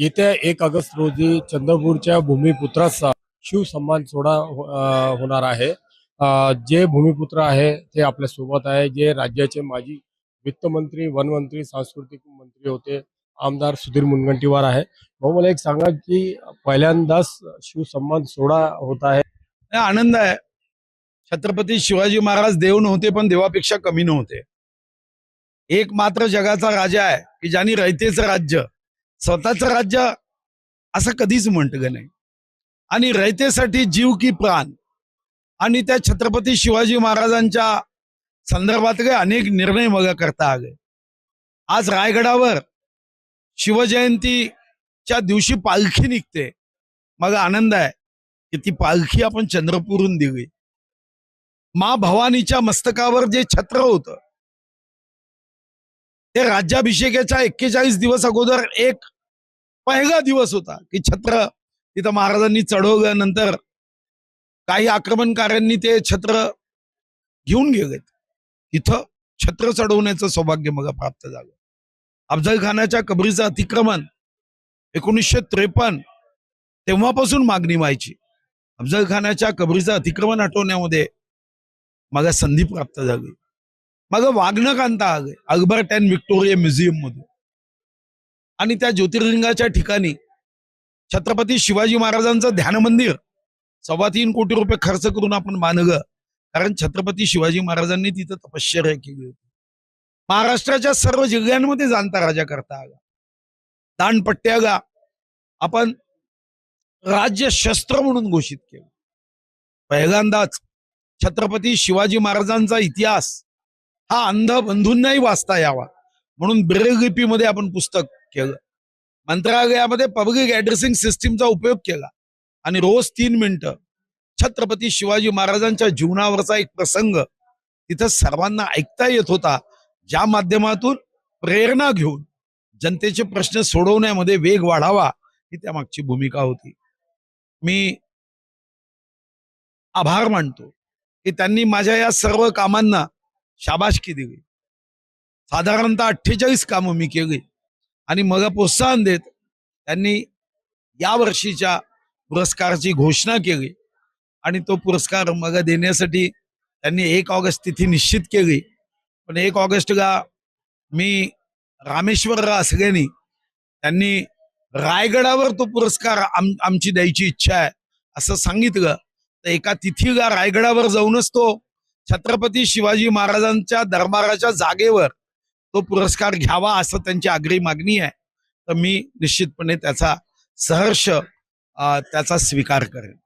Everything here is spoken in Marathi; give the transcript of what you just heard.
येत्या 1 ऑगस्ट रोजी चंद्रपूरच्या भूमिपुत्राचा शिवसन्मान सोहळा होणार आहे. जे भूमिपुत्र आहे ते आपल्या सोबत आहे, जे राज्याचे माजी वित्तमंत्री, वनमंत्री, सांस्कृतिक मंत्री होते, आमदार सुधीर मुनगंटीवार आहे. भाऊ, मला एक सांगा की पहिल्यांदाच शिवसन्मान सोहळा होत आहे. आनंद आहे. छत्रपती शिवाजी महाराज देव नव्हते, पण देवापेक्षा कमी नव्हते. एक मात्र जगाचा राजा आहे की ज्यांनी रयतेचं राज्य, स्वतःचं राज्य असं कधीच म्हटलं नाही. आणि रयतेसाठी जीव की प्राण. आणि त्या छत्रपती शिवाजी महाराजांच्या संदर्भात काही अनेक निर्णय मग करता आले. आज रायगडावर शिवजयंतीच्या दिवशी पालखी निघते. मग आनंद आहे की ती पालखी आपण चंद्रपूरहून दिली. मा भवानीच्या मस्तकावर जे छत्र होतं ते राज्याभिषेकाच्या 41 दिवस अगोदर एक पहिला दिवस होता की छत्र तिथं महाराजांनी चढवलं. नंतर काही आक्रमणकाऱ्यांनी ते छत्र घेऊन गेलेत. तिथं छत्र चढवण्याचं सौभाग्य मग प्राप्त झालं. अफजल खानाच्या कबरीचं अतिक्रमण 1953 तेव्हापासून मागणी व्हायची. अफजल खानाच्या कबरीचं अतिक्रमण हटवण्यामध्ये मग संधी प्राप्त झाली. मग वागणं आणता आले अल्बर्ट अँड व्हिक्टोरिया म्युझियम मधून. आणि त्या ज्योतिर्लिंगाच्या ठिकाणी छत्रपती शिवाजी महाराजांचं ध्यान मंदिर 3.25 कोटी रुपये खर्च करून आपण बांधलं. कारण छत्रपती शिवाजी महाराजांनी तिथं तपश्चर्या केली होती. महाराष्ट्राच्या सर्व जिल्ह्यांमध्ये जाणता राजा करता आला. दानपट्ट्याला आपण राज्य शस्त्र म्हणून घोषित केलं. पहिल्यांदाच छत्रपती शिवाजी महाराजांचा इतिहास हा अंध बंधूंनाही वाचता यावा म्हणून ब्रेल लिपीमध्ये आपण पुस्तक केलं. मंत्रालयामध्ये पब्लिक ऍड्रेसिंग सिस्टीमचा उपयोग केला. आणि रोज 3 मिनिटं छत्रपती शिवाजी महाराजांच्या जीवनावरचा एक प्रसंग तिथं सर्वांना ऐकता येत होता, ज्या माध्यमातून प्रेरणा घेऊन जनतेचे प्रश्न सोडवण्यामध्ये वेग वाढावा ही त्यामागची भूमिका होती. मी आभार मानतो की त्यांनी माझ्या या सर्व कामांना शाबासकी दिली. साधारणतः 48 कामं मी केली. आणि मग प्रोत्साहन देत त्यांनी या वर्षीच्या पुरस्काराची घोषणा केली. आणि तो पुरस्कार मग देण्यासाठी त्यांनी 1 ऑगस्ट तिथी निश्चित केली. पण 1 ऑगस्टला मी रामेश्वरला असल्याने त्यांनी रायगडावर तो पुरस्कार आमची द्यायची इच्छा आहे असं सांगितलं. तर एका तिथीला रायगडावर जाऊनच तो छत्रपती शिवाजी महाराजांच्या दरबाराच्या जागेवर तो पुरस्कार घ्यावा असं त्यांची आग्रही मागणी आहे. तर मी निश्चितपणे त्याचा सहर्ष त्याचा स्वीकार करेन.